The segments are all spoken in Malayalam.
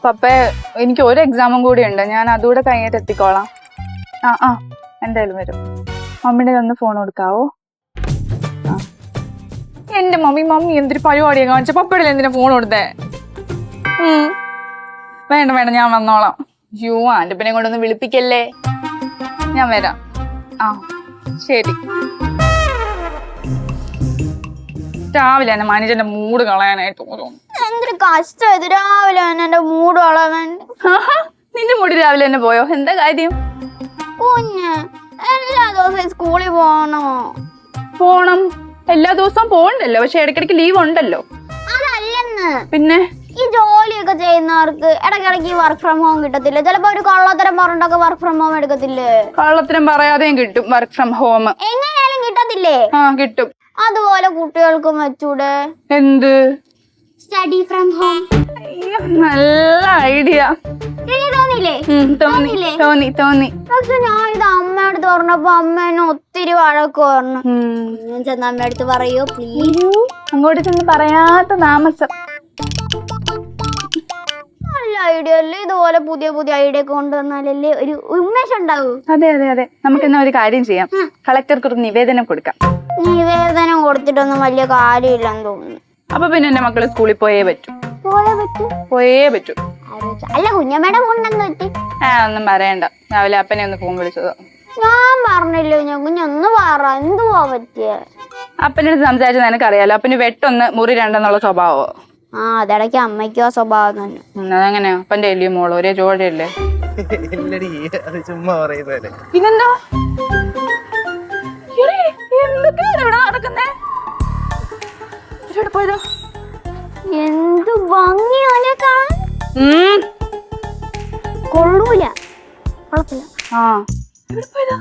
പപ്പ എനിക്ക് ഒരു എക്സാമും കൂടി ഉണ്ട്, ഞാൻ അതുകൂടെ കഴിഞ്ഞിട്ട് എത്തിക്കോളാം. ആ എന്തായാലും വരും. മമ്മിയുടെ ഒന്ന് ഫോൺ കൊടുക്കാവോ? എന്റെ മമ്മി എന്തൊരു പരിപാടിയാ കാണിച്ച, പപ്പയുടെ എന്തിനാ ഫോൺ കൊടുത്തേ? വേണ്ട ഞാൻ വന്നോളാം. ആന്റെ പിന്നെ കൊണ്ടൊന്ന് വിളിപ്പിക്കല്ലേ, ഞാൻ വരാം. ആ ശരി. രാവിലെ തന്നെ മാനേജറിന്റെ മൂഡ് കളയാനായിട്ട് തോന്നുന്നു. എന്തൊരു കഷ്ടം ഇത്, രാവിലെ തന്നെ എന്റെ മൂഡ് കളയാൻ. നിന്റെ മൂഡ് രാവിലെ തന്നെ പോയോ? എന്താ കാര്യം? കുഞ്ഞ് എല്ലാ ദിവസവും സ്കൂളിൽ പോണം. എല്ലാ ദിവസവും പോകണ്ടല്ലോ, പക്ഷെ ഇടയ്ക്കിടയ്ക്ക് ലീവ് ഉണ്ടല്ലോ. അതല്ലെന്ന്, പിന്നെ ഈ ജോലിയൊക്കെ ചെയ്യുന്നവർക്ക് ഇടയ്ക്കിടയ്ക്ക് വർക്ക് ഫ്രം ഹോം കിട്ടത്തില്ല. ചിലപ്പോ ഒരു കള്ളത്തരം പറഞ്ഞിട്ടൊക്കെ വർക്ക് ഫ്രം ഹോം എടുക്കത്തില്ലേ? കള്ളത്തരം പറയാതെയും കിട്ടും വർക്ക് ഫ്രം ഹോം. എങ്ങനെയാലും കിട്ടത്തില്ലേ? കിട്ടും. അതുപോലെ കുട്ടികൾക്കും വെച്ചൂടെ? എന്ത്? Study from home. നല്ല ഐഡിയ. തോന്നി. പക്ഷെ ഞാൻ ഇത് അമ്മയടുത്ത് പറഞ്ഞപ്പോ അമ്മ എന്നെ ഒത്തിരി വഴക്ക് പറഞ്ഞു. ഞാൻ ചെന്ന അമ്മയടുത്ത് പറയോ പ്ലീസ്? അങ്ങോട്ട് ചെന്ന് പറയാത്ത താമസം. നല്ല ഐഡിയ അല്ലേ? ഇതുപോലെ പുതിയ ഐഡിയ കൊണ്ടുവന്നാലല്ലേ ഒരു ഉന്മേഷം ഉണ്ടാവൂ. അതെ നമുക്ക് എന്നാ ഒരു കാര്യം ചെയ്യാം, കളക്ടർക്ക് ഒരു നിവേദനം കൊടുക്കാം. നിവേദനം കൊടുത്തിട്ടൊന്നും വലിയ കാര്യമില്ലെന്ന് തോന്നുന്നു. അപ്പൊ പിന്നെ എന്റെ മക്കള് സ്കൂളിൽ പോയേ പറ്റൂ. അല്ല കുഞ്ഞമ്മയുടെ കൊണ്ടെന്ന് പറ്റി? ഒന്നും പറയണ്ട, രാവിലെ അപ്പനെ ഒന്ന് ഫോൺ വിളിച്ചതോ. ഞാൻ പറഞ്ഞില്ലോ ഞാൻ കുഞ്ഞൊന്ന് പറ, എന്തുവാ പറ്റിയ? അപ്പനടുത്ത് സംസാരിച്ച് നിനക്കറിയാലോ, അപ്പന് വെട്ടൊന്ന് മുറി രണ്ടെന്നുള്ള സ്വഭാവോ. അതിടയ്ക്ക് അമ്മയ്ക്കോ സ്വഭാവം തന്നെ. അതെങ്ങനെയാ? അപ്പന്റെ എല്ലിയും മോളോ ഒരേ ജോഡിയല്ലേ? പിന്നെന്താ നടക്കുന്നേ? എന്ത് ഭംഗിയോനെ കാണാൻ. കൊള്ളൂല, കുഴപ്പമില്ല.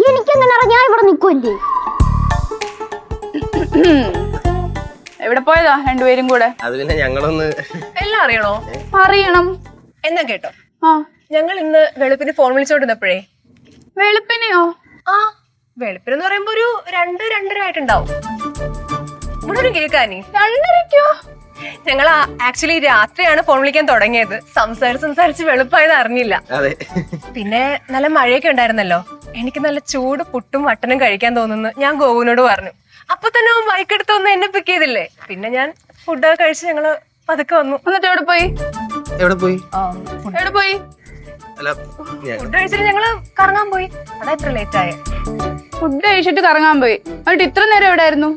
എനിക്കെങ്ങനെ അറിയാം? ഞാൻ ഇവിടെ നിൽക്കുമല്ലേ. എവിടെ പോയതാ രണ്ടുപേരും കൂടെ? അത് പിന്നെ ഞങ്ങളൊന്ന് എല്ലാം അറിയണോ? അറിയണം. എന്നാ കേട്ടോ, ഞങ്ങൾ ഇന്ന് വെളുപ്പിന് ഫോൺ വിളിച്ചോണ്ടിരുന്നപ്പോഴേ. വെളുപ്പിനെയോ? വെളുപ്പിനെന്ന് പറയുമ്പോ ഒരു 2-2:30 ആയിട്ടുണ്ടാവും. ഇവിടെ ഒരു കേൾക്കാനി 2:30ക്കോ? ഞങ്ങൾ ആക്ച്വലി രാത്രിയാണ് ഫോൺ വിളിക്കാൻ തുടങ്ങിയത്. സംസാരിച്ച് വെളുപ്പായത് അറിഞ്ഞില്ല. പിന്നെ നല്ല മഴയൊക്കെ ഉണ്ടായിരുന്നല്ലോ, എനിക്ക് നല്ല ചൂട് പുട്ടും മട്ടനും കഴിക്കാൻ തോന്നുന്നു ഞാൻ ഗോവുനോട് പറഞ്ഞു. അപ്പൊ തന്നെ അവൻ ബൈക്കെടുത്ത് വന്ന് എന്നെ പിക്ക് ചെയ്തില്ലേ. പിന്നെ ഞാൻ ഫുഡൊക്കെ കഴിച്ച് ഞങ്ങള് പതുക്കെ വന്നു. എന്നിട്ട് എവിടെ പോയി? ഫുഡ് കഴിച്ചിട്ട് ഞങ്ങള് കറങ്ങാൻ പോയി. അതാ ഇത്ര ലേറ്റ് ആയ. ഫുഡ് കഴിച്ചിട്ട് കറങ്ങാൻ പോയി, എന്നിട്ട് ഇത്ര നേരം എവിടെയായിരുന്നു?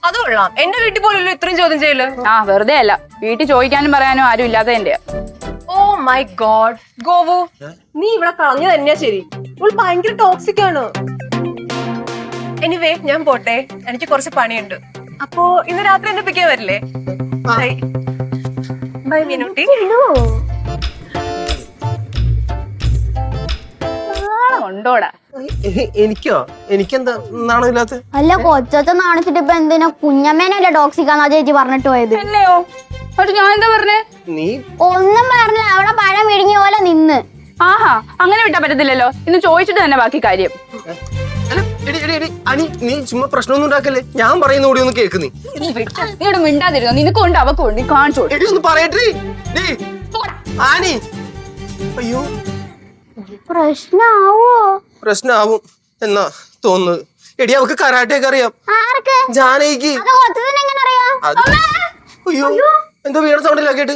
അത് കൊള്ളാം, എന്റെ വീട്ടിൽ പോലല്ലോ ഇത്രയും ചോദ്യം ചെയ്യല്. വെറുതെ അല്ല, വീട്ടിൽ ചോദിക്കാനും പറയാനും ആരും ഇല്ലാത്തതിന്റെ. ഓ മൈ ഗോഡ് ഗോവു, നീ ഇവിടെ കളഞ്ഞു തന്നെയാ ശരി. ഇപ്പോൾ ഭയങ്കര ടോക്സിക് ആണ്. എനിവേ ഞാൻ പോട്ടെ, എനിക്ക് കുറച്ച് പണിയുണ്ട്. അപ്പോ ഇന്ന് രാത്രി എന്നെ പിക്കാൻ വരില്ലേ? ബൈ മീനുട്ടി. ഉണ്ടോടാ? എനിക്കോ? എനിക്കെന്താ നാണമില്ലാത്ത? അല്ല കൊച്ചൊച്ച നാണിച്ചിട്ട് ഇപ്പൊ എന്തിനാ കുഞ്ഞമ്മേനല്ലേ ടോക്സിക്കാന്നാ ചേച്ചി പറഞ്ഞിട്ട് പോയത്? എന്നെയോ? ഞാൻ എന്താ പറഞ്ഞേ? നീ ഒന്നും പറഞ്ഞില്ല, അവിടെ പഴം വിഴുങ്ങിയ പോലെ നിന്ന്. അങ്ങനെ വിട്ടാ പറ്റത്തില്ലല്ലോ, ഇന്ന് ചോദിച്ചിട്ട് തന്നെ ബാക്കി കാര്യം. നീ ചുമ്മാ പ്രശ്നമൊന്നും ഉണ്ടാക്കല്ലേ, ഞാൻ പറയുന്ന കൂടി ഒന്ന് കേക്ക്. നീ ഇവിടെ മിണ്ടാതിരുന്നോ? നിനക്കുണ്ട് അവക്കുണ്ട്, നീ കാണിച്ചോ പറയട്ടെ. ആനി അയ്യോ പ്രശ്നാവും എന്നാ തോന്നുന്നത്. എടി അവക്ക് കരാട്ടെയൊക്കെ അറിയാം. ജാനകിക്ക്. അയ്യോ എന്തോ വീണ സൗണ്ടില്ല കേട്ട്.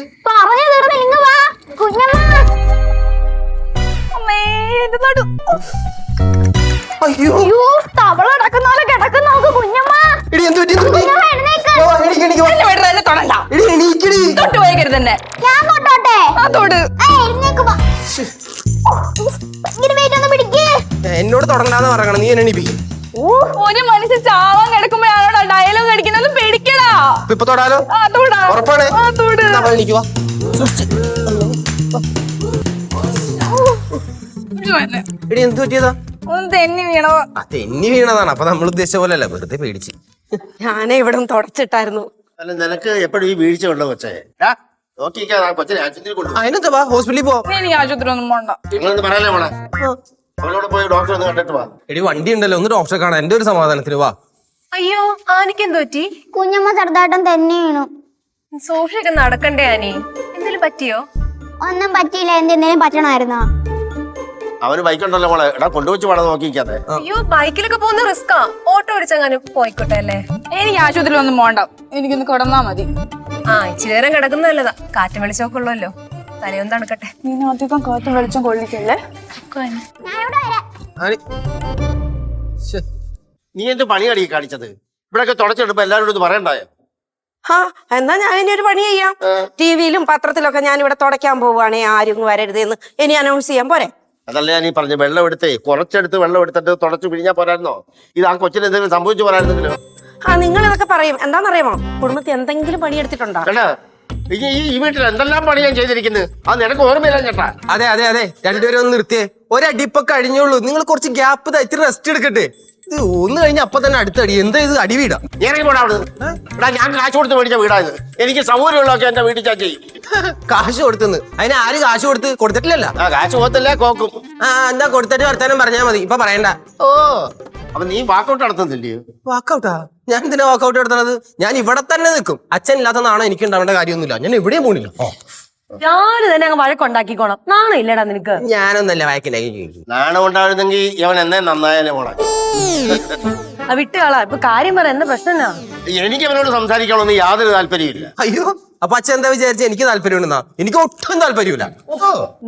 അയ്യോ എടി എന്ത് പറ്റി? എന്നോട് തുടങ്ങാന്ന് പറയണം, നീ എന്നെ എണീപ്പിക്കും. ഒരു മനുഷ്യൻ ചാവാൻ കിടക്കുമ്പോഴാണോ ഡയലോഗ് അടിക്കുന്നത്? പേടിക്കടാ. ഇപ്പൊ തൊടാലോ? ഉറപ്പാണ്. എനിക്കുവാ എടി എന്ത് പറ്റിയതാ? തെന്നി വീണോ? തെന്നി വീണതാണ്. അപ്പൊ നമ്മൾ ഉദ്ദേശിച്ച പോലെ അല്ല, വെറുതെ പേടിച്ച്. ഞാനേ ഇവിടെ തുടച്ചിട്ടായിരുന്നു. അല്ല നിനക്ക് എപ്പോഴും ഈ വീഴ്ച ഉള്ള കൊച്ചേ അതിനെന്താ, വാ ഹോസ്പിറ്റലിൽ പോവാം. എനിക്ക് ആശുപത്രി ഒന്നും പോണ്ട. നിങ്ങളൊന്ന് പറയല്ലേ മോളെ, അവളോട് പോയി ഡോക്ടറെ ഒന്ന് കണ്ടിട്ട് വാ. എടി വണ്ടി ഉണ്ടല്ലോ, ഒന്ന് ഡോക്ടറെ കാണാൻ. എന്റെ ഒരു സമാധാനത്തിന് വാ. അയ്യോ ആനിക്ക് എന്ത് പറ്റി? കുഞ്ഞമ്മ ചെറുതായിട്ടും തന്നെ വീണു. സോഫിയൊക്കെ നടക്കണ്ടേ ആനി? എന്തെങ്കിലും പറ്റിയോ? ഒന്നും പറ്റിയില്ല. എന്തെങ്കിലും പറ്റണമായിരുന്നോ? അവന് ബൈക്ക് ഉണ്ടല്ലോ മോളെ, എടാ കൊണ്ടുവച്ച് വേണം നോക്കിക്കാതെ. അയ്യോ ബൈക്കിലൊക്കെ പോകുന്ന റിസ്കാ. ഓട്ടോ ഓടിച്ചങ്ങനെ പോയിക്കോട്ടെ അല്ലേ. എനിക്ക് ആശുപത്രിയിൽ ഒന്നും പോണ്ട, എനിക്കൊന്ന് കിടന്നാ മതി. ആ ഇച്ചിരി നേരം കിടക്കുന്ന നല്ലതാ. കാറ്റും വെളിച്ചമൊക്കെ ഉള്ളല്ലോ, തലയൊന്നും തണുക്കട്ടെ. നീ അധികം കാറ്റും വെളിച്ചം കൊള്ളിക്കല്ലേ. ഞാൻ ഇവിടെ വരാം. നീ എന്ത് പണിയാടി കാണിച്ചത്? ഇവിടെയൊക്കെ തുടച്ചെടുപ്പോ എല്ലാവരോടും ഇത് പറയണ്ടായോ? ആ എന്നാ ഞാൻ ഇനി ഒരു പണി ചെയ്യാം. ടിവിയിലും പത്രത്തിലൊക്കെ ഞാൻ ഇവിടെ തുടയ്ക്കാൻ പോവുകയാണെ ആരും വരരുത് എന്ന് ഇനി അനൗൺസ് ചെയ്യാൻ പോരെ? അതല്ല ഞാൻ ഈ പറഞ്ഞു, വെള്ളം എടുത്തേ കുറച്ചെടുത്ത് വെള്ളം എടുത്തിട്ട് തുടച്ചു പിഴിഞ്ഞാൽ പോരായിരുന്നോ? ഇത് ആ കൊച്ചിന് എന്തെങ്കിലും സംഭവിച്ചു പോരായിരുന്നെങ്കിലോ? ആ നിങ്ങൾ ഇതൊക്കെ പറയും, എന്താണെന്നറിയാമോ, കുടുംബത്തിൽ എന്തെങ്കിലും പണിയെടുത്തിട്ടുണ്ടോ? കേട്ടാ ഈ വീട്ടിൽ എന്തെല്ലാം പണി ഞാൻ ചെയ്തിരിക്കുന്നത് അത് നിനക്ക് ഓർമ്മയില്ല ചേട്ടാ. അതെ അതെ അതെ, രണ്ടുപേരും ഒന്ന് നിർത്തിയേ. ഒരടിപ്പൊ കഴിഞ്ഞോളൂ, നിങ്ങൾ കുറച്ച് ഗ്യാപ്പ് ഇത്തിരി റെസ്റ്റ് എടുക്കട്ടെ. ഇത് ഒന്ന് കഴിഞ്ഞ അപ്പൊ തന്നെ അടുത്തടി. എന്താ ഇത് അടി വീടാ? ഇറങ്ങി പോടാ അവിടെ. എടാ ഞാൻ കാശ് കൊടുത്ത് മേടിച്ച വീടായത്. എനിക്ക് സൗകര്യമുള്ളതൊക്കെ എന്റെ വീട്ടിൽ ഞാൻ ചെയ്യും. കാശ് കൊടുത്തെന്ന് അതിന് ആര് കാശ് കൊടുത്തിട്ടില്ലല്ല. ആ കാശ് പോകത്തില്ല കോക്കും. എന്താ കൊടുത്തിട്ട് വർത്താനം പറഞ്ഞാൽ മതി, ഇപ്പൊ പറയണ്ട. ഓ അപ്പൊ നീ വാക്കൗട്ട് നടത്തുന്നില്ലയോ? വാക്കൗട്ടാ? ഞാൻ എന്തിനാ വാക്കൗട്ട് നടത്തണത്? ഞാൻ ഇവിടെ തന്നെ നിൽക്കും. അച്ഛൻ ഇല്ലാത്ത നാണോ എനിക്ക് ഉണ്ടാവേണ്ട കാര്യമൊന്നുമില്ല. ഞാൻ എവിടെയും പോണില്ല. ഞാന് തന്നെ അങ്ങ് വഴക്കുണ്ടാക്കിക്കോണം. നാണം ഇല്ലടാ നിനക്ക്? ഞാനൊന്നല്ല വാക്കിനെ. നാണം ഉണ്ടായിരുന്നെങ്കിൽ അവൻ എന്നെ നന്നായാലേ മോളെ. വിട്ടുകളാ, ഇപ്പൊ കാര്യം പറ, എന്താ പ്രശ്നം എന്നാ? എനിക്ക് അവനോട് സംസാരിക്കണമെന്ന് യാതൊരു താല്പര്യമില്ല. അയ്യോ, അപ്പൊ അച്ഛൻ എന്താ വിചാരിച്ച എനിക്ക് താല്പര്യമുണ്ടെന്നാ? എനിക്ക് ഒട്ടും താല്പര്യമില്ല.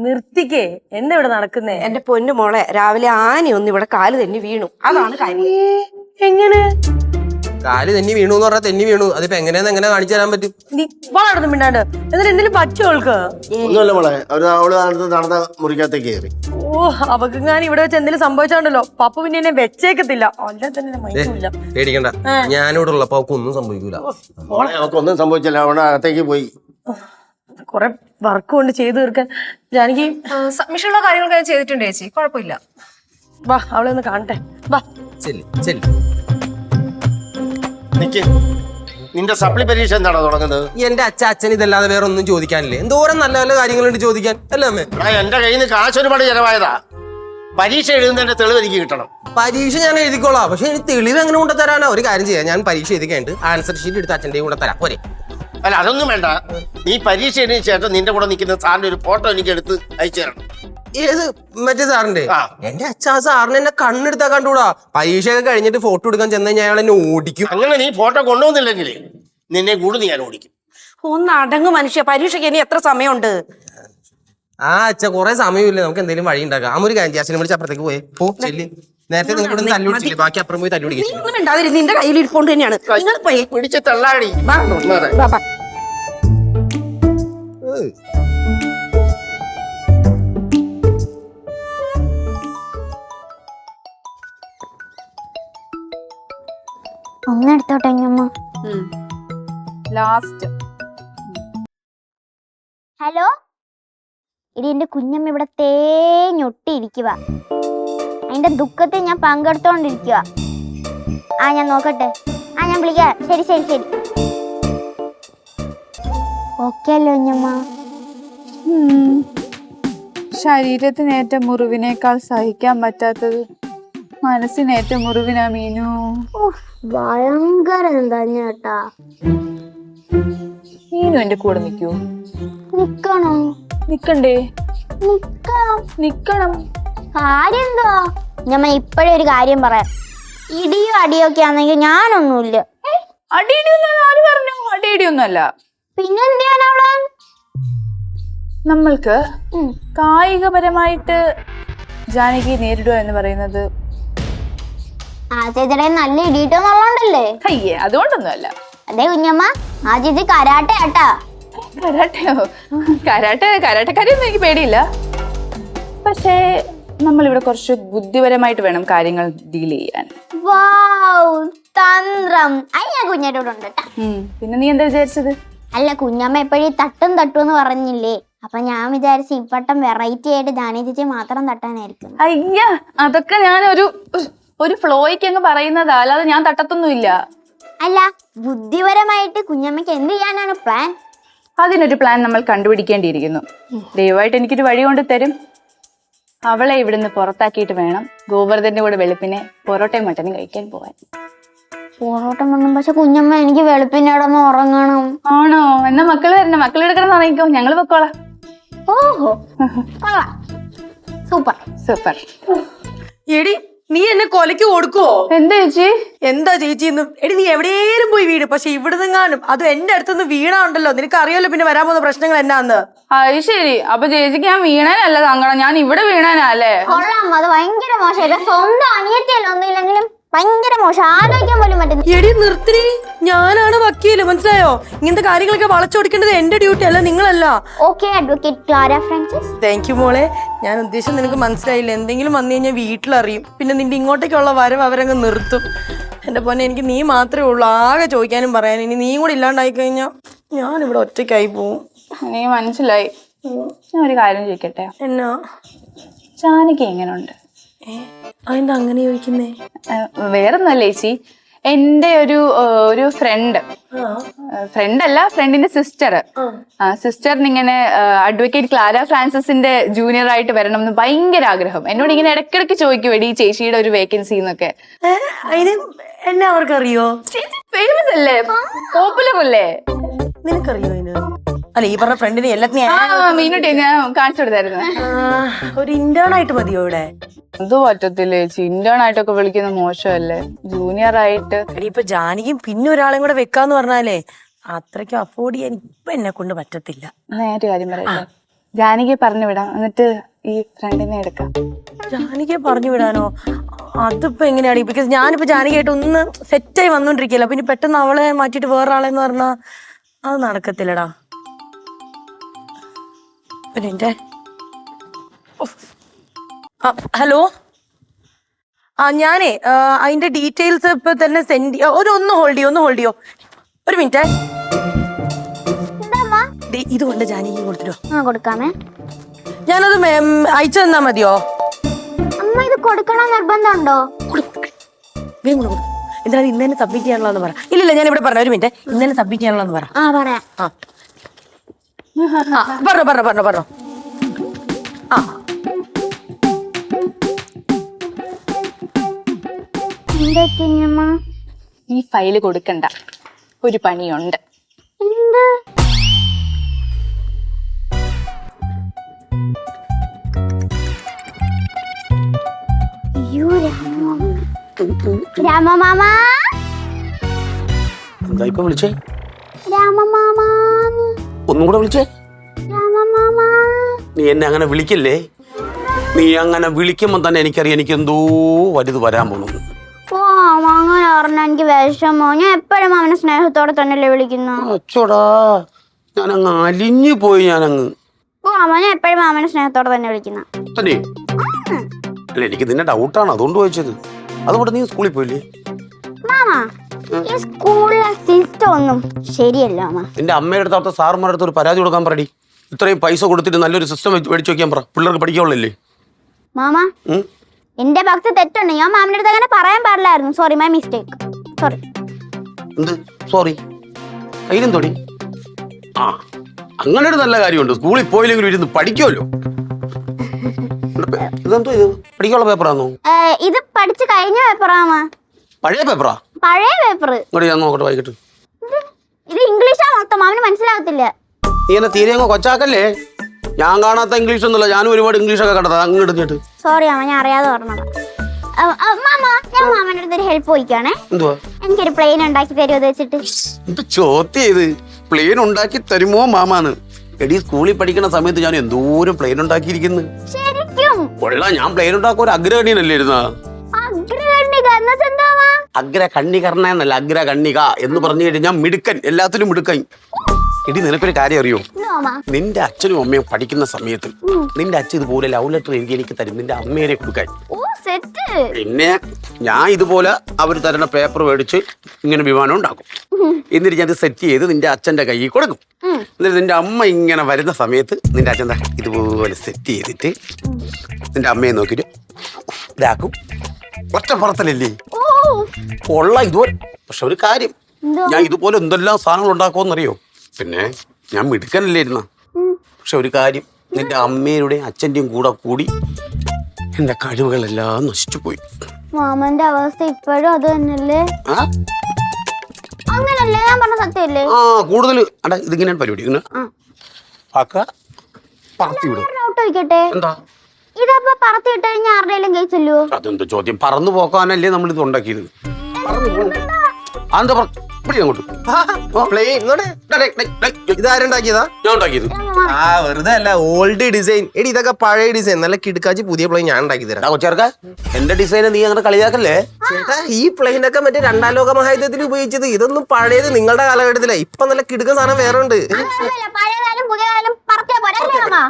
നിർത്തിക്കേ, എന്താ ഇവിടെ നടക്കുന്നേ? എന്റെ പൊന്നു മോളെ, രാവിലെ ആന ഒന്ന് ഇവിടെ കാല് തന്നെ വീണു, അതാണ് കാര്യം. എങ്ങനെ കാല് തെന്നി വീണു എന്ന് പറഞ്ഞാൽ തെന്നി വീണു. അതിപ്പോ എങ്ങനെ കാണിച്ചു തരാൻ പറ്റും? നീ വളർന്നു മിണ്ടാണ്ട്. എന്നിട്ട് എന്തെങ്കിലും പറ്റുമോൾക്ക്? ഒന്നുമല്ല മോളെ, അവള് നടന്ന മുറിക്കകത്തേക്ക് കയറി. ഓ അവക്ക് ഞാൻ ഇവിടെ വെച്ച് എന്തെങ്കിലും സംഭവിച്ചാണ്ടല്ലോ പപ്പ പിന്നെ എന്നെ വെച്ചേക്കത്തില്ല. അല്ല തന്നെ മൈൻഡില്ല. പേടിക്കണ്ട, ഞാനിവിടെ ഉള്ളപ്പോ അവർക്ക് ഒന്നും സംഭവിക്കൂല. മോളെ അവർക്ക് ഒന്നും സംഭവിച്ചില്ല, അവളുടെ അകത്തേക്ക് പോയി. കൊറേ വർക്ക് കൊണ്ട് ചെയ്തു തീർക്കാൻ ജാനകി സബ്മിഷനുള്ള കാര്യങ്ങളൊക്കെ ഞാൻ ചെയ്തിട്ടുണ്ട് ചേച്ചി, കുഴപ്പമില്ല. വാ അവളെ ഒന്ന് കാണട്ടെ, വാ. ചെല്ലി ചെല്ലി. നിന്റെ സപ്ലി പരീക്ഷ എന്താണോ തുടങ്ങുന്നത്? എന്റെ അച്ഛൻ ഇതല്ലാതെ വേറെ ഒന്നും ചോദിക്കാനില്ലേ? എന്തോരം നല്ല നല്ല കാര്യങ്ങളുണ്ട് ചോദിക്കാൻ അല്ലേ അമ്മേ? എന്റെ കയ്യിൽ നിന്ന് കാശ് ഒരുപാട് ചെലവായതാ. പരീക്ഷ എഴുതുന്നതിന്റെ തെളിവ് എനിക്ക് കിട്ടണം. പരീക്ഷ ഞാൻ എഴുതിക്കോളാം, പക്ഷെ എനിക്ക് തെളിവ് എങ്ങനെ കൊണ്ടു തരാനോ? ഒരു കാര്യം ചെയ്യാം, ഞാൻ പരീക്ഷ എഴുതി കഴിഞ്ഞിട്ട് ആൻസർ ഷീറ്റ് എടുത്ത് അച്ഛൻ്റെ കൂടെ തരാം പോരെ? അല്ല അതൊന്നും വേണ്ട. നീ പരീക്ഷ എഴുതിയ ശേഷം നിന്റെ കൂടെ നിൽക്കുന്ന സാറിന്റെ ഒരു ഫോട്ടോ എനിക്ക് എടുത്ത് അയച്ചു തരണം. ഏത് മറ്റേ സാറിന്റെ? എന്റെ അച്ഛാ സാറിന് എന്നെ കണ്ണെടുത്താ കണ്ടുകൂടാ. പരീക്ഷയൊക്കെ കഴിഞ്ഞിട്ട് ഫോട്ടോ എടുക്കാൻ ചെന്ന് കഴിഞ്ഞാൽ അയാൾ എന്നെ ഓടിക്കും. അങ്ങനെ നീ ഫോട്ടോ കൊണ്ടുവന്നില്ലെങ്കിൽ നിന്നെ കൂടുതൽ ഞാൻ ഓടിക്കും. ഒന്ന് അടങ്ങ് മനുഷ്യ, പരീക്ഷയ്ക്ക് ഇനി എത്ര സമയമുണ്ട്? അച്ഛ കുറെ സമയമില്ല, നമുക്ക് എന്തെങ്കിലും വഴി ഉണ്ടാക്കാം. ആ ഒരു കാര്യം ജാസിനെ വിളിച്ച് അപ്പുറത്തേക്ക് പോയേ. പോ ചെല്ലി. നേരത്തെ നിങ്ങൾ തല്ലുപിടിച്ചില്ലേ, ബാക്കി അപ്പുറം പോയി തല്ലുപിടിക്കും. നിന്റെ കയ്യിൽ ഇരിക്കൊണ്ട് തന്നെയാണ്. നിങ്ങൾ പോയി പിടിച്ച് തള്ളാടി. ഒന്നെടുത്തോട്ടെ അമ്മ. ലാസ്റ്റ്. ഹലോ, ഇടി എന്റെ കുഞ്ഞമ്മ ഇവിടെ തേഞ്ഞൊട്ടിയിരിക്കുക. അതിന്റെ ദുഃഖത്തിൽ ഞാൻ പങ്കെടുത്തോണ്ടിരിക്കുക. ഞാൻ നോക്കട്ടെ. ഞാൻ വിളിക്കാം. ശരി ശരി ശരി. ഓക്കെ അല്ലോ കുഞ്ഞമ്മ? ശരീരത്തിനേറ്റ മുറിവിനേക്കാൾ സഹിക്കാൻ പറ്റാത്തത് മനസ്സിനേറ്റ മുറിവിനാ മീനു. ഭയങ്കര എന്താ ചേട്ടാ. മീനു എന്റെ കൂടെ നിൽക്കൂ? നിക്കണോ? നിക്കണ്ടേ? നിക്കണം. കാര്യം എന്താ? ഞാൻ ഇപ്പഴേ ഒരു കാര്യം പറയാം. ഇടിയോ അടിയോ ഒക്കെ ആണെങ്കിൽ ഞാനൊന്നുമില്ല. അടിയിടിയൊന്നും ആര് പറഞ്ഞു? അടിയിടിയൊന്നും അല്ല. പിന്നെന്തിനാണ് നമ്മൾക്ക് കായികപരമായിട്ട് ജാനകി നേരിടുക എന്ന് പറയുന്നത് ചേച്ചിയുടെ നല്ല ഇടിയിട്ടോന്നുള്ളണ്ടല്ലേ? അയ്യേ, അതുകൊണ്ടൊന്നും അല്ല. അതെ കുഞ്ഞമ്മ, ആ ചേച്ചി കരാട്ടെ ആട്ടാ. കരാട്ടയോ? കരാട്ടക്കാരിയൊന്നും എനിക്ക് പേടിയില്ല. പക്ഷേ നമ്മളിവിടെ കുറച്ച് ബുദ്ധിപരമായിട്ട് വേണം കാര്യങ്ങൾ ഡീൽ ചെയ്യാൻ. തന്ത്രം. ഞാൻ കുഞ്ഞേട്ടോടുണ്ട്. പിന്നെ നീ എന്താ വിചാരിച്ചത്? അല്ല, കുഞ്ഞമ്മ എപ്പോഴും തട്ടും എന്ന് പറഞ്ഞില്ലേ, അപ്പൊ ഞാൻ വിചാരിച്ചു ഇപ്പട്ടം വെറൈറ്റി ആയിട്ട് ജാനി ചേച്ചി മാത്രം തട്ടാനായിരിക്കും. അയ്യ, അതൊക്കെ ഞാൻ ഒരു ഫ്ലോയ്ക്ക് അങ്ങ് പറയുന്നതാ, അല്ലാതെ ഞാൻ തട്ടത്തൊന്നുമില്ല. അല്ല, ബുദ്ധിപരമായിട്ട് കുഞ്ഞമ്മയ്ക്ക് എന്ത് ചെയ്യാനാണ് പ്ലാൻ? അതിനൊരു പ്ലാൻ നമ്മൾ കണ്ടുപിടിക്കേണ്ടിയിരിക്കുന്നു. ദയവായിട്ട് എനിക്കൊരു വഴി കൊണ്ട് തരും. അവളെ ഇവിടുന്ന് പുറത്താക്കിയിട്ട് വേണം ഗോവർദ്ധന്റെ കൂടെ വെളുപ്പിനെ പൊറോട്ടയും മട്ടനും കഴിക്കാൻ പോവാൻ. പൊറോട്ട മണ്ണും. പക്ഷെ കുഞ്ഞമ്മ, എനിക്ക് വെളുപ്പിനോടൊന്ന് ഉറങ്ങണം. ആണോ? എന്നാ മക്കള് വരണം. മക്കൾ എടുക്കണം ഉറങ്ങിക്കോ, ഞങ്ങള് പൊക്കോളാം. ഓഹോ കൊള്ളാം, സൂപ്പർ. സൂപ്പർ. എടി നീ എന്നെ കൊലക്ക് കൊടുക്കുവോ? എന്താ ചേച്ചി? എന്താ ചേച്ചി ഇന്ന്? എടി നീ എവിടെയും പോയി വീട്, പക്ഷെ ഇവിടുന്നെങ്ങാനും അതും എന്റെ അടുത്തുനിന്ന് വീണാണ്ടല്ലോ, നിനക്ക് അറിയാലോ പിന്നെ വരാൻ പോകുന്ന പ്രശ്നങ്ങൾ എന്നാന്ന്. അത് ശരി. അപ്പൊ ചേച്ചിക്ക് ഞാൻ വീണാനല്ല സങ്കടം, ഞാൻ ഇവിടെ വീണാനല്ലേ? കൊള്ളാം, അത് ഭയങ്കര മോശം. സ്വന്തം അനിയത്തിയല്ല ഒന്നുമില്ലെങ്കിലും ഭയങ്കര മോശം, ആലോചിക്കാൻ പോലും പറ്റുന്നു. എടി നിർത്തി, ഞാനാണ് വക്കീല്, മനസ്സിലായോ? ഇങ്ങനത്തെ കാര്യങ്ങളൊക്കെ വളച്ചൊടിക്കേണ്ടത് എന്റെ ഡ്യൂട്ടി അല്ല, നിങ്ങളല്ല. Okay advocate Clara Francis. Thank you മോളെ. ഞാൻ ഉദ്ദേശം നിനക്ക് മനസ്സിലായില്ല. എന്തെങ്കിലും വന്നു കഴിഞ്ഞാൽ വീട്ടിലറിയും, പിന്നെ നിന്റെ ഇങ്ങോട്ടേക്കുള്ള വരവ് അവരങ്ങ് നിർത്തും. എന്റെ പൊന്നെ, എനിക്ക് നീ മാത്രമേ ഉള്ളൂ ആകെ ചോദിക്കാനും പറയാനും. ഇനി നീയും കൂടി ഇല്ലാണ്ടായി കഴിഞ്ഞാൽ ഞാനിവിടെ ഒറ്റയ്ക്കായി പോവും. എനിക്ക് മനസ്സിലായി. ഞാൻ ഒരു കാര്യം ചോദിക്കട്ടെ? എന്നാ? ജാനകി എങ്ങനെയുണ്ട്? അതെന്താ അങ്ങനെ ചോദിക്കുന്നേ? വേറൊന്നല്ല ചേച്ചി, എന്റെ ഒരു ഫ്രണ്ടല്ല, ഫ്രണ്ടിന്റെ സിസ്റ്ററിന് ഇങ്ങനെ അഡ്വക്കേറ്റ് ക്ലാര ഫ്രാൻസിസിന്റെ ജൂനിയർ ആയിട്ട് വരണം എന്ന് ഭയങ്കര ആഗ്രഹം. എന്നോട് ഇങ്ങനെ ഇടയ്ക്കിടയ്ക്ക് ചോദിക്കും, എടി ചേച്ചിയുടെ ഒരു വേക്കൻസി എന്നൊക്കെ. അതിന് എന്നെ അവർക്കറിയോ? ഫേമസ് അല്ലേ, പോപ്പുലർ അല്ലേ? നിനക്കറിയോ അതിന്? അല്ല, ഈ പറഞ്ഞ ഫ്രണ്ടിനെ മീനുട്ടി ഞാൻ കാണിച്ചു കൊടുത്തായിരുന്നു. ഒരു ഇന്റേൺ ആയിട്ട് മതിയോ ഇവിടെ? എന്തോ പറ്റത്തില്ല ചേച്ചി, ഇന്റേൺ ആയിട്ടൊക്കെ വിളിക്കുന്നത് മോശമല്ലേ? ജൂനിയർ ആയിട്ട്. ഇപ്പൊ ജാനകിയും പിന്നെ ഒരാളെയും കൂടെ വെക്കാന്ന് പറഞ്ഞാലേ അത്രയ്ക്കും അഫോർഡ് ചെയ്യാൻ ഇപ്പൊ എന്നെ കൊണ്ട് പറ്റത്തില്ല. നേരെ കാര്യം പറയട്ടെ, ജാനകിയെ പറഞ്ഞു വിടാം, എന്നിട്ട് ഈ ഫ്രണ്ടിനെ എടുക്കാം. ജാനകിയെ പറഞ്ഞു വിടാനോ? അതിപ്പോ എങ്ങനെയാണ്? ബിക്കോസ് ഞാനിപ്പോ ജാനകിയായിട്ട് ഒന്ന് സെറ്റായി വന്നോണ്ടിരിക്കല്ലോ, പിന്നെ പെട്ടെന്ന് അവളെ മാറ്റിട്ട് വേറൊരാളെന്ന് പറഞ്ഞാ അത് നടക്കത്തില്ലടാ. ഹലോ, ഞാനേ അതിന്റെ ഡീറ്റെയിൽസ് ഇപ്പൊ തന്നെ സെൻഡ് ഒന്ന് ഹോൾഡ് ചെയ്യോ ഒരു മിനിറ്റ്. ഇതുകൊണ്ട് ജാനകി കൊടുത്തിട്ടോ? കൊടുക്കാമേ. ഞാനത് അയച്ചു തന്നാ മതിയോ? അമ്മ ഇത് കൊടുക്കണം നിർബന്ധമുണ്ടോ? എന്തായാലും ഇന്ന് തന്നെ സബ്മിറ്റ് ചെയ്യാനുള്ളതെന്ന് പറ. ഇല്ല, ഞാൻ ഇവിടെ പറഞ്ഞ ഒരു മിനിറ്റ്, ഇന്ന് തന്നെ സബ്മിറ്റ് ചെയ്യാനുള്ളതെന്ന് പറ. പറയാം. പറഞ്ഞോ. ഈ ഫയല് കൊടുക്കണ്ട, ഒരു പണിയുണ്ട്. രാമമാമ, എന്താ ഇപ്പൊ വിളിച്ചേ? രാമമാമ, ഒന്നും കൂടെ വിളിച്ചേ. രാമമാമ. നീ എന്നെ അങ്ങനെ വിളിക്കല്ലേ. നീ അങ്ങനെ വിളിക്കുമ്പോ തന്നെ എനിക്കറിയാം എനിക്ക് എന്തോ വലുത് വരാൻ പോണു. ഓ, അങ്ങനെ പറഞ്ഞ എനിക്ക് വിഷമോ? ഞാൻ എപ്പോഴും അവനെ സ്നേഹത്തോടെ തന്നെയല്ലേ വിളിക്കുന്നു. അച്ചോടാ, ഞാനങ്ങ് അലിഞ്ഞു പോയി. ഞാനങ്ങ് ഞാൻ എപ്പോഴും അവനെ സ്നേഹത്തോടെ തന്നെ വിളിക്കുന്ന തന്നെ. അല്ല, എനിക്ക് നിന്നെ ഡൗട്ടാണ്, അതുകൊണ്ട് ചോദിച്ചത്. അതുകൊണ്ട് നീ സ്കൂളിൽ പോയില്ലേ? മാമ, ഈ സ്കൂളിലെ സിസ്റ്റം ഒന്നും ശരിയല്ല. നിന്റെ അമ്മയുടെ അടുത്ത സാറുമാരുടെ അടുത്ത് ഒരു പരാതി കൊടുക്കാൻ പറയടി. ഇത്രയും പൈസ കൊടുത്തിട്ട് നല്ലൊരു സിസ്റ്റം മേടിച്ചു വെക്കാൻ പറ, പിള്ളേർക്ക് പഠിക്കാവുള്ളല്ലേ. മാമ, എന്റെ ഭക്തി തെറ്റുണ്ട്. ഞാൻ മാമിന്റെ അടുത്ത് അങ്ങനെ പറയാൻ പാടില്ലായിരുന്നു. Sorry, my mistake. സോറി. എന്ത് സോറി? കയ്യിലും തൊടി. ആ, അങ്ങനെ ഒരു നല്ല കാര്യമുണ്ട്. സ്കൂളിൽ പോയില്ലെങ്കിലും ഇരുന്ന് പഠിക്കുമല്ലോ. ഇതെന്തോ ഇത്? പഠിക്കാനുള്ള പേപ്പറാണോ? ഇത് പഠിച്ചു കഴിഞ്ഞ പേപ്പറാ. പഴയ പേപ്പറാ? പഴയ പേപ്പർ. ഇങ്ങോട്ട് ഞാൻ നോക്കട്ടെ, വായിക്കട്ടെ. ഇത് ഇംഗ്ലീഷാ മൊത്തം, മാമിന് മനസ്സിലാകത്തില്ല. നീ എന്നെ തീരെ അങ്ങ് കൊച്ചാക്കല്ലേ. ഞാൻ കാണാത്ത ഇംഗ്ലീഷ് ഒന്നുമില്ല, ഞാനും ഒരുപാട് ഇംഗ്ലീഷൊക്കെ കണ്ടതാ. അങ്ങോട്ട് സോറി അമ്മ, ഞാൻ അറിയാതെ പറഞ്ഞതാ. മാമ, ഞാൻ മാമന്റെ അടുത്ത് ഒരു ഹെൽപ്പ് ചോദിക്കാണേ. എന്തുവാ? എനിക്കൊരു പ്ലെയിൻ ഉണ്ടാക്കി തരുമോ വെച്ചിട്ട്? എന്ത് ചോദ്യം ഇത്? പ്ലെയിൻ ഉണ്ടാക്കി തരുമോ മാമാന്ന്? എടി, സ്കൂളിൽ പഠിക്കുന്ന സമയത്ത് ഞാൻ എന്തോരം പ്ലെയിൻ ഉണ്ടാക്കിയിരിക്കുന്നു. ശരിക്കും? കൊള്ളാം. ഞാൻ പ്ലെയിൻ ഉണ്ടാക്കുക ഒരു അഗ്രകണ്ണിനല്ലേ ഇരുന്ന. അഗ്രകണ്ണികർണ എന്നല്ല, അഗ്രകണ്ണിക എന്ന് പറഞ്ഞു കഴിഞ്ഞാൽ ഞാൻ മിടുക്കൻ, എല്ലാത്തിലും മിടുക്കൻ. എടി, നിനക്കൊരു കാര്യം അറിയോ? നിന്റെ അച്ഛനും അമ്മയും പഠിക്കുന്ന സമയത്ത് നിന്റെ അച്ഛൻ ഇതുപോലെ ലവ് ലെറ്റർ എഴുതി എനിക്ക് തരും, നിന്റെ അമ്മേരെ കൊടുക്കാൻ. പിന്നെ ഞാൻ ഇതുപോലെ അവർ തരുന്ന പേപ്പർ മേടിച്ച് ഇങ്ങനെ വിമാനം ഉണ്ടാക്കും. എന്നിട്ട് ഞാൻ സെറ്റ് ചെയ്ത് നിന്റെ അച്ഛന്റെ കയ്യിൽ കൊടുക്കും. എന്നിട്ട് നിന്റെ അമ്മ ഇങ്ങനെ വരുന്ന സമയത്ത് നിന്റെ അച്ഛൻ ഇതുപോലെ സെറ്റ് ചെയ്തിട്ട് നിന്റെ അമ്മയെ നോക്കിട്ട് ഇതാക്കും. ഒറ്റ പുറത്തലല്ലേ കൊള്ള ഇതുപോലെ. പക്ഷെ ഒരു കാര്യം, ഞാൻ ഇതുപോലെ എന്തെല്ലാം സാധനങ്ങൾ ഉണ്ടാക്കുമെന്നറിയോ? പിന്നെ ഞാൻ മിടുക്കനല്ലേ ഇരുന്ന. പക്ഷെ ഒരു കാര്യം, നിന്റെ അമ്മയുടെയും അച്ഛൻ്റെയും കൂടി എന്റെ കഴിവുകളെല്ലാം നശിച്ചു പോയി. മാമന്റെ അവസ്ഥ ഇപ്പോഴും അത് തന്നെയല്ലേ? അങ്ങനല്ലേ ഞാൻ പറഞ്ഞ സത്യമല്ലേ? കൂടുതൽ ഇതിങ്ങനെയാണ് പരിപാടി. ഇങ്ങനെ പറത്തി വിടും. ഡൗട്ട് ചോദിക്കട്ടെ, എന്താ ഇതപ്പോ പറത്തിട്ട് കഴിഞ്ഞാൽ ആരുടെയും കഴിച്ചല്ലോ? അതെന്ത് ചോദ്യം? പറന്നു പോക്കാനല്ലേ നമ്മൾ ഇത് ഉണ്ടാക്കിയത്? അതെന്താ അങ്ങോട്ട് പ്ലെയിൻ ഇതാരുണ്ടാക്കിയതാ? ഞാൻ ഉണ്ടാക്കിയത്. ആ വെറുതെ അല്ല, ഓൾഡ് ഡിസൈൻ. എടി ഇതൊക്കെ പഴയ ഡിസൈൻ, നല്ല കിടക്കാച്ചി പുതിയ പ്ലെയിൻ ഞാൻ ഉണ്ടാക്കി തരാം. കൊച്ചേർക്ക എന്റെ ഡിസൈനെ നീ അങ്ങനെ കളിയാക്കല്ലേ? ചേട്ടാ ഈ പ്ലെയിൻ ഒക്കെ മറ്റേ 2ാം ലോക മഹായുദ്ധത്തിൽ ഉപയോഗിച്ചത്, ഇതൊന്നും പഴയത് നിങ്ങളുടെ കാലഘട്ടത്തില. ഇപ്പൊ നല്ല കിടുക്കുന്ന സാധനം വേറെ ഉണ്ട്. പഴയകാലം പുതിയകാലം പറത്തിയാ പോരാ.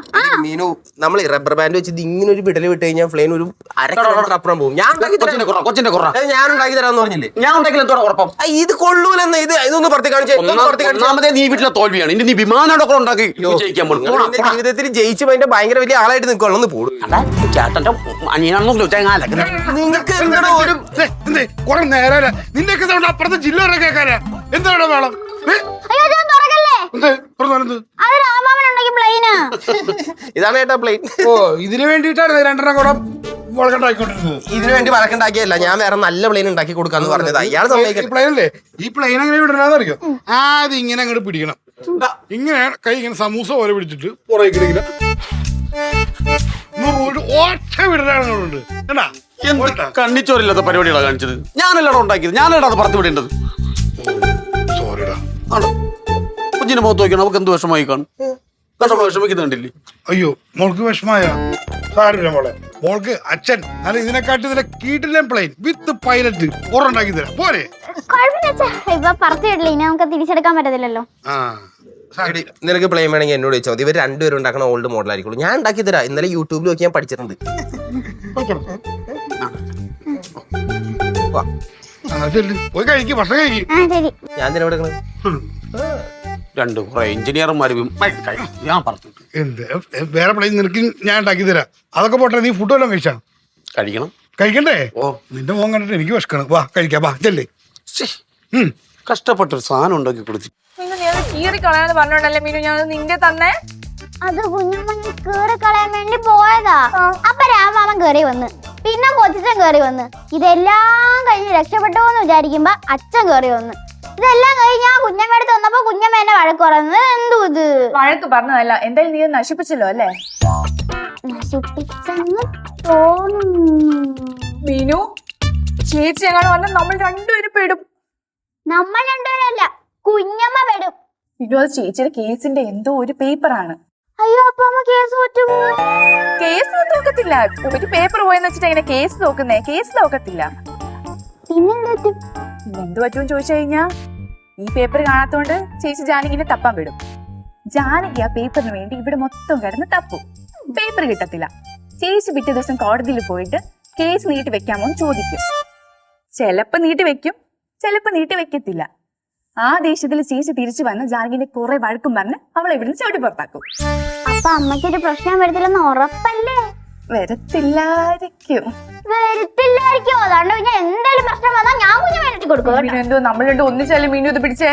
മീനു, നമ്മൾ റബ്ബർ ബാൻഡ് വെച്ചിട്ട് ഇങ്ങനെ ഒരു വിടല് വിട്ട് കഴിഞ്ഞാൽ പ്ലെയിൻ ഒരു 1/2 കിലോമീറ്റർ അപ്പുറം പോകും. ഞാൻ ഉണ്ടാക്കി തരാം. കൊച്ചിന്റെ കുറ ഞാൻ ഉണ്ടാക്കി തരാന്ന് പറഞ്ഞില്ലേ? ഞാൻ ഉണ്ടാക്കില്ല. എന്തോടെ കുഴപ്പം? ഇത് കൊള്ളൂലെന്ന്. ഇതൊന്ന് പുറത്ത് കാണിച്ചു. ഒന്നാമതേ നീ വീട്ടിലെ തോൽവിയാണ്. ഇനി നീ വിമാനമൊക്കെ ഉണ്ടാക്കി ജയിക്കാൻ പോകും. ജീവിതത്തിൽ ജയിച്ചു അതിന്റെ ഭയങ്കര വലിയ ആളായിട്ട് നിൽക്കുള്ളൂ. പോടും. ചേട്ടന്റെ അനിയനാണെന്നോ ചങ്ങാലൊക്കെ നിങ്ങൾക്ക് എന്താണോ ഒരു കുറെ നേരം നിന്റെയൊക്കെ സൗണ്ട് അപ്പുറത്തെ ജില്ല വരെ കേൾക്കാനാ. എന്താണ് വേണം? അയ്യോ, ഇത് തുറക്കല്ലേ. അത് രാമാമൻ ഉണ്ടാക്കിയ പ്ലെയിന്. ഇതാണ് ഏട്ടാ പ്ലെയിൻ. ഓ, ഇതിനു വേണ്ടിയിട്ടാണ് 2 കൂടെ മുളകുണ്ടാക്കിക്കൊണ്ടിരുന്നത്. ഇതിനു വേണ്ടി വഴക്കുണ്ടാക്കിയല്ല, ഞാൻ വേറെ നല്ല പ്ലെയിൻ ഉണ്ടാക്കി കൊടുക്കാന്ന് പറഞ്ഞത്. അയാൾ സമ്മതിക്കട്ടെ. പ്ലെയിൻ അല്ലേ? ഈ പ്ലെയിൻ അങ്ങനെ വിടണമെന്നറിയോ? ആദ്യം ഇങ്ങനെ അങ്ങോട്ട് പിടിക്കണം. ഇങ്ങനെ കൈ ഇങ്ങനെ സമൂസ പോലെ പിടിച്ചിട്ട് പുറകെ ഇങ്ങനെ ഒറ്റ വിടലാണ്. കണ്ണിച്ചോരില്ലാത്ത പരിപാടികളാണ് കാണിച്ചത്. ഞാനല്ലാടോ ഉണ്ടാക്കിയത്. ഞാനല്ലാടോ അത് പറത്തി വിടേണ്ടത്. സോറിടാ. ആണോ? കുഞ്ഞിന്റെ മുഖത്ത് നോക്കണം. അവർക്ക് എന്ത് വിഷമായി കാണും? വിഷമിക്കുന്നുണ്ടില്ലേ? അയ്യോ, മോൾക്ക് വിഷമായ സാരില്ല മോളെ. മോൾക്ക് അച്ഛൻ അല്ല ഇതിനെക്കാട്ടി ഇതിനെ കീട്ടില്ല പ്ലെയിൻ വിത്ത് പൈലറ്റ് ഉണ്ടാക്കി തരാം. പോരെ? കുഴപ്പമില്ല, ഇപ്പൊ പറത്തിയിട്ടില്ല. ഇനി നമുക്ക് തിരിച്ചെടുക്കാൻ പറ്റത്തില്ലല്ലോ. ആ, എടി, നിനക്ക് പ്ലെയിൻ വേണമെങ്കിൽ എന്നോട് ചോദിച്ചാൽ മതി. ഇവർ രണ്ടുപേരും ഉണ്ടാക്കണ ഓൾഡ് മോഡൽ ആയിരിക്കുള്ളൂ. ഞാൻ ഉണ്ടാക്കി തരാം. ഇന്നലെ യൂട്യൂബിൽ നോക്കി ഞാൻ പഠിച്ചിട്ടുണ്ട്. പോയി കഴിക്കും, ഭക്ഷണം കഴിക്കും. ആ ശരി. ഞാൻ തന്നെ ഇവിടെ രണ്ട് കുറെ എഞ്ചിനീയർമാരും ഞാൻ പറഞ്ഞു എന്ത് വേറെ പ്ലെയിൻ നിനക്ക് ഞാൻ ഉണ്ടാക്കി തരാം. അതൊക്കെ പോട്ടെ, നീ ഫുഡ് വല്ലതും കഴിച്ചാ? കഴിക്കണം. കഴിക്കണ്ടേ? ഓ, നിന്റെ മോൻ കണ്ടിട്ട് എനിക്ക് വിശക്കണം. വാ കഴിക്കാം, വാ ചെല്ലേ. കഷ്ടപ്പെട്ടൊരു സാധനം ഉണ്ടാക്കി കൊടുത്തു. കീറി കളയാന്ന് പറഞ്ഞോണ്ടല്ലേ മീനു ഞാൻ നിന്റെ തന്നെ. അത് കുഞ്ഞമ്മ കേറി കളയാൻ വേണ്ടി പോയതാ. അപ്പൊ രാമാമൻ കേറി വന്ന്, പിന്നെ കൊച്ചൻ കേറി വന്ന്. ഇതെല്ലാം കഴിഞ്ഞ് രക്ഷപ്പെട്ടോന്ന് വിചാരിക്കുമ്പോ അച്ഛൻ കേറി വന്ന്. ഇതെല്ലാം കഴിഞ്ഞ് ഞാൻ കുഞ്ഞമ്മ അടുത്ത് വന്നപ്പോ കുഞ്ഞമ്മ എന്നെ വഴക്ക് പറയുന്നത്. എന്തോ ഇത് വഴക്ക് പറഞ്ഞതല്ല, എന്തായാലും നീ നശിപ്പിച്ചല്ലോ അല്ലേ? നശിപ്പിച്ചെന്ന് തോന്നുന്നു. മീനു ചേച്ചി എങ്ങനെ വന്നാൽ നമ്മൾ രണ്ടുപേരും പെടും. നമ്മൾ രണ്ടുപേരല്ല, കുഞ്ഞമ്മ പെടും. മീനു അത് ചേച്ചിയുടെ കേസിന്റെ എന്തോ ഒരു പേപ്പറാണ്. അയ്യോ, അപ്പൊ അമ്മ കേസ് പറ്റുമോ? കേസ് നോക്കത്തില്ല. ഒരു പേപ്പർ പോയെന്ന് വെച്ചിട്ട് എങ്ങനെ കേസ് നോക്കുന്നേ? കേസ് നോക്കത്തില്ല. എന്ത് പറ്റുമെന്ന് ചോദിച്ചു കഴിഞ്ഞാ ഈ പേപ്പർ കാണാത്തോണ്ട് ചേച്ചി ജാനകിനെ തപ്പാൻ വിടും. ജാനകി ആ പേപ്പറിന് വേണ്ടി ഇവിടെ മൊത്തം കിടന്ന് തപ്പും. പേപ്പർ കിട്ടത്തില്ല. ചേച്ചി പിറ്റേ ദിവസം കോടതിയിൽ പോയിട്ട് കേസ് നീട്ടി വെക്കാമോന്ന് ചോദിക്കും. ചിലപ്പോ നീട്ടി വെക്കും, ചിലപ്പോ നീട്ടി വെക്കത്തില്ല. ആ ദേഷ്യത്തിൽ ചേച്ചി തിരിച്ചു വന്ന് ജാനകിന്റെ കുറെ വഴക്കും പറഞ്ഞ് അവളെ ഇവിടുന്ന് ചവിട്ടി പുറത്താക്കും. അപ്പൊ അമ്മയ്ക്കൊരു പ്രശ്നം വരത്തില്ലെന്ന് ഉറപ്പല്ലേ? വരത്തില്ലായിരിക്കും. വരത്തില്ലായിരിക്കും. അതാണ്ട് പിന്നെ എന്തായാലും പ്രശ്നം വന്നാൽ ഞാൻ കുഞ്ഞു വേണ്ടി കൊടുക്കും. എന്തോ നമ്മൾ രണ്ടും ഒന്നിച്ചാലും മീനു ഇത് പിടിച്ചേ.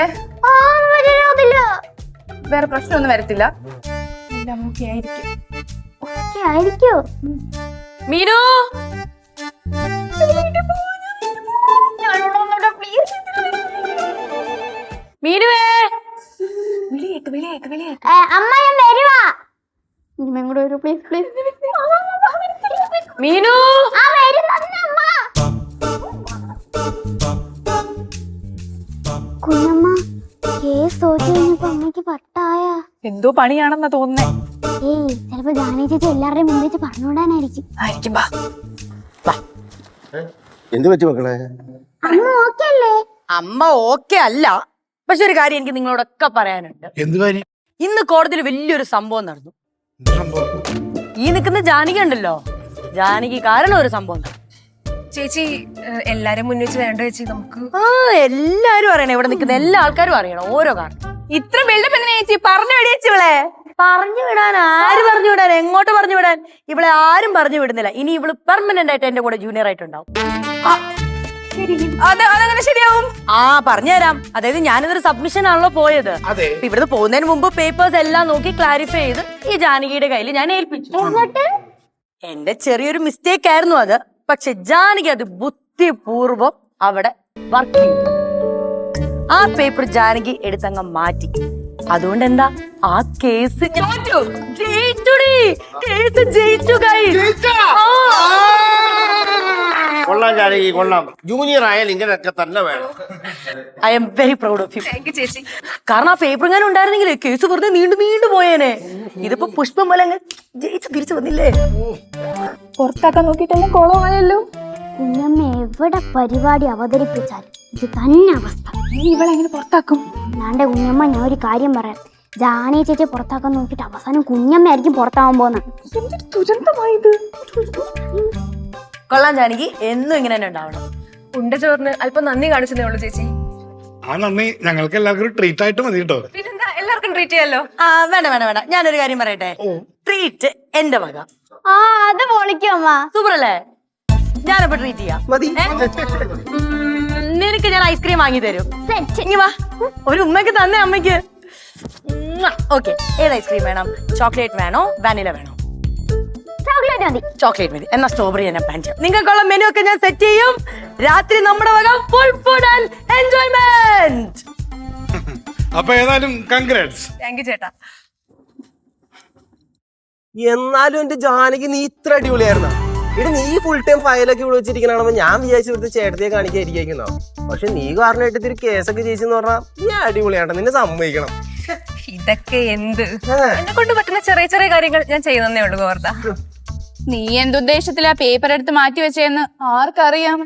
വേറെ പ്രശ്നമൊന്നും വരത്തില്ല. ആയിരിക്കോ മീനു? മീനുവേ, വിളിയേക്ക് വിളിയേക്ക് വിളിയേക്ക്. അമ്മ ഞാൻ വരുവാ. കൂടെ ഒരു പ്ലീസ് പ്ലീസ്. മീനു ആ വരുന്നമ്മ. കുഞ്ഞമ്മ കേസ് തോറ്റു കഴിഞ്ഞപ്പോ അമ്മയ്ക്ക് പട്ടായ. എന്തോ പണിയാണെന്നാ തോന്നുന്നേ. ഏയ് ചിലപ്പോ ജാനകി ചേച്ചി എല്ലാവരുടെയും മുന്നിൽ വെച്ച് പറഞ്ഞുകൊണ്ടാനായിരിക്കും. ആയിരിക്കും. എന്ത് പറ്റി മക്കളെ? അമ്മ ഓക്കെ അല്ലേ? അമ്മ ഓക്കെ അല്ല, പക്ഷെ ഒരു കാര്യം എനിക്ക് നിങ്ങളോടൊക്കെ പറയാനുണ്ട്. എന്ത് കാര്യം? ഇന്ന് കോടതിയിൽ വലിയൊരു സംഭവം നടന്നു. ഈ നിൽക്കുന്ന ജാനകി ഉണ്ടല്ലോ, ജാനകി കാരണം ഒരു സംഭവം നടന്നു. ചേച്ചി എല്ലാരും മുന്നിൽ വെച്ച് വേണ്ട ചേച്ചി നമുക്ക്. എല്ലാരും അറിയണം, ഇവിടെ നിൽക്കുന്ന എല്ലാ ആൾക്കാരും അറിയണം ഓരോ കാരണം. ഇത്ര ബിൽഡപ്പ് എന്തിനാ ചേച്ചി? പറഞ്ഞു വിടിയച്ചിവളെ. പറഞ്ഞു വിടാൻ ആര് പറഞ്ഞു വിടാൻ? എങ്ങോട്ട് പറഞ്ഞു വിടാൻ? ഇവിടെ ആരും പറഞ്ഞു വിടുന്നില്ല. ഇനി ഇവള് പെർമനന്റ് ആയിട്ട് എന്റെ കൂടെ ജൂനിയർ ആയിട്ടുണ്ടാവും. അതങ്ങനെ ശരിയാവും. പറഞ്ഞുതരാം. അതായത് ഞാനിതൊരു സബ്മിഷൻ ആണല്ലോ പോയത്. ഇവിടുന്ന് പോകുന്നതിന് മുമ്പ് പേപ്പേഴ്സ് എല്ലാം നോക്കി ക്ലാരിഫൈ ചെയ്ത് ഈ ജാനകിയുടെ കയ്യിൽ ഞാൻ ഏൽപ്പിച്ചു. എന്റെ ചെറിയൊരു മിസ്റ്റേക്ക് ആയിരുന്നു അത്. പക്ഷെ ജാനകി അത് ബുദ്ധിപൂർവം അവിടെ വർക്ക് ചെയ്തു. ആ പേപ്പർ ജാനകി എടുത്തങ്ങ് മാറ്റി. അതുകൊണ്ട് എന്താ ആ കേസ് കേസ് ജയിച്ചു കൊള്ളാം ജാനകി കൊള്ളാം. ജൂനിയർ ആയാലും ഇങ്ങനെയൊക്കെ തന്നെ വേണം. I am very proud of you. Thank you ചേച്ചി. കാരണം ആ പേപ്പർ എങ്ങാനും ഉണ്ടായിരുന്നെങ്കിലേ കേസ് വെറുതെ നീണ്ടു പോയേനെ. ഇതിപ്പോ പുഷ്പം പോലെ അങ്ങ് ജയിച്ച് തിരിച്ചു വന്നില്ലേ. പുറത്താക്കാൻ നോക്കിയിട്ടെല്ലാം കുളമായല്ലോ. കുഞ്ഞമ്മ എവിടെ പരിപാടി അവതരിപ്പിച്ചാലും ഇത് തന്നെ അവസ്ഥ. ഇവളെങ്ങനെ പുറത്താക്കും? നാണ്ടെ കുഞ്ഞമ്മ, ഞാൻ ഒരു കാര്യം പറയാം. ജാനി ചേച്ചി പുറത്താക്കാൻ നോക്കിയിട്ട് അവസാനം കുഞ്ഞമ്മയായിരിക്കും പുറത്താവാൻ പോകുന്നത്. ദുരന്തമായത്. കൊള്ളാം ജാനകി, എന്നും ഇങ്ങനെ തന്നെ ഉണ്ടാവണം. ഉണ്ട ചോറിന് അല്പം നന്ദി കാണിച്ചതേ ഉള്ളൂ ചേച്ചി. ആ നന്ദി ഞങ്ങൾക്ക് എല്ലാവർക്കും ട്രീറ്റ് ആയിട്ട് മതി കേട്ടോ. പിന്നെന്താ, എല്ലാവർക്കും ട്രീറ്റ് ചെയ്യാലോ. വേണ്ട ഞാനൊരു കാര്യം പറയട്ടെ. ട്രീറ്റ് എന്റെ വക. ആ അത് പൊളിക്കും അമ്മ. സൂപ്പർ അല്ലേ? ഞാനപ്പോ ട്രീറ്റ് ചെയ്യാം. നിനക്ക് ഞാൻ ഐസ്ക്രീം വാങ്ങി തരും. ഇങ്ങ് വാ, ഒരു ഉമ്മക്ക് തന്നെ അമ്മയ്ക്ക്. ഓക്കെ, ഏത് ഐസ്ക്രീം വേണം? ചോക്ലേറ്റ് വേണോ വാനില വേണോ? ചോക്ലേറ്റ് മതി. ചോക്ലേറ്റ് മതി. എന്നാ സ്ട്രോബെറി തന്നെ പ്ലാൻ ചെയ്യാം. നിങ്ങൾക്കുള്ള മെനു ഒക്കെ ഞാൻ സെറ്റ് ചെയ്യും. രാത്രി നമ്മുടെ വക ഫുൾ ഫുഡ് ആൻഡ് എൻജോയ്മെന്റ്. അപ്പൊ ഏതായാലും കൺഗ്രാറ്റ്സ്. താങ്ക് യു ചേട്ടാ. എന്നാലും എന്റെ ജാനകി നീ ഇത്ര അടിപൊളിയായിരുന്നോ? ഇവിടെ നീ ഫുൾ ടൈം ഫയലൊക്കെ ഇവിടെ വെച്ചിരിക്കണോ? ഞാൻ വിചാരിച്ചു ഇവിടുത്തെ ചേട്ടത്തിയെ കാണിക്കായിരിക്കുന്നോ. പക്ഷെ നീ കാരണമായിട്ട് ഇത്തിരി കേസൊക്കെ ചെയ്യിച്ചെന്ന് പറഞ്ഞാൽ നീ അടിപൊളിയാട്ടോ. നിന്നെ സമ്മതിക്കണം. ഇതൊക്കെ എന്ത്, എന്നെ കൊണ്ട് പറ്റുന്ന ചെറിയ ചെറിയ കാര്യങ്ങൾ ഞാൻ ചെയ്യുന്നേ ഉള്ളൂ ഗോവർദ്ധ. നീ എന്തുദ്ദേശത്തിലാ പേപ്പർ എടുത്ത് മാറ്റി വെച്ചേന്ന് ആർക്കറിയാം?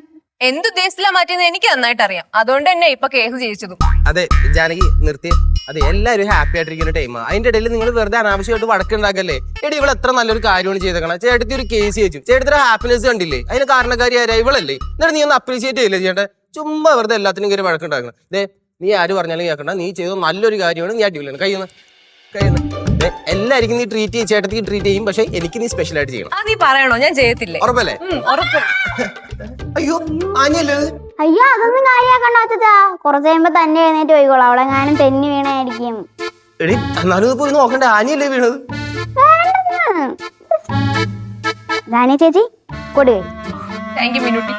എന്തുദ്ദേശത്തിലാ മാറ്റിയെന്ന് എനിക്ക് നന്നായിട്ട് അറിയാം. അതുകൊണ്ട് തന്നെ ഇപ്പൊ കേസ് ജയിച്ചതും. അതെ ജാനകി നിർത്തി. അതെ, എല്ലാവരും ഹാപ്പി ആയിട്ടിരിക്കുന്ന ടൈമാണ്. അതിന്റെ ഇടയിൽ നിങ്ങൾ വെറുതെ അനാവശ്യമായിട്ട് വടക്കുണ്ടാക്കല്ലേ. എടി, ഇവൾ എത്ര നല്ലൊരു കാര്യമാണ് ചെയ്തേക്കണം. ചേട്ടത്തി ഒരു കേസ് ചെയ്യിച്ചു. ചേട്ടത്തിന്റെ ഹാപ്പിനെസ് കണ്ടില്ലേ? അതിന് കാരണക്കാരി ആരാ? ഇവളല്ലേ? എന്നിട്ട് നീ ഒന്ന് അപ്രീഷിയേറ്റ് ചെയ്യില്ലേ ചേട്ടൻ? ചുമ്മാ വെറുതെ എല്ലാത്തിനും കയറി വഴക്കുണ്ടാക്കണം. ദേ, നീ ആര് പറഞ്ഞാലും കേൾക്കണ്ട. നീ ചെയ്തത് നല്ലൊരു കാര്യമാണ്. നീ അടിപൊളിയാണ്. കയ്യുന്ന എല്ലാവർക്കും നീ ട്രീറ്റ് ചെയ്യും. ചേട്ടത്തിക്ക് ട്രീറ്റ് ചെയ്യും. പക്ഷെ എനിക്ക് നീ സ്പെഷ്യൽ ആയിട്ട് ചെയ്യണം. അത് നീ പറയണോ? ഞാൻ ചെയ്യത്തില്ലേ? ഉറപ്പല്ലേ? ഉറപ്പ്. അയ്യോ ആനയല്ലേ? അയ്യോ അതൊന്നും കാര്യാക്കണ്ട അച്ഛാ. കുറച്ച് കഴിയുമ്പോ തന്നെ എഴുന്നേറ്റ് പോയിക്കോളാം. അവളെ ഞാനും തെന്നി വീണായിരിക്കും. എടി, എന്നാലും പോയി നോക്കണ്ടേ? ആനയല്ലേ വീണത്? ജാനി ചേച്ചി കൊടുകൈ. Thank you മിനുട്ടി.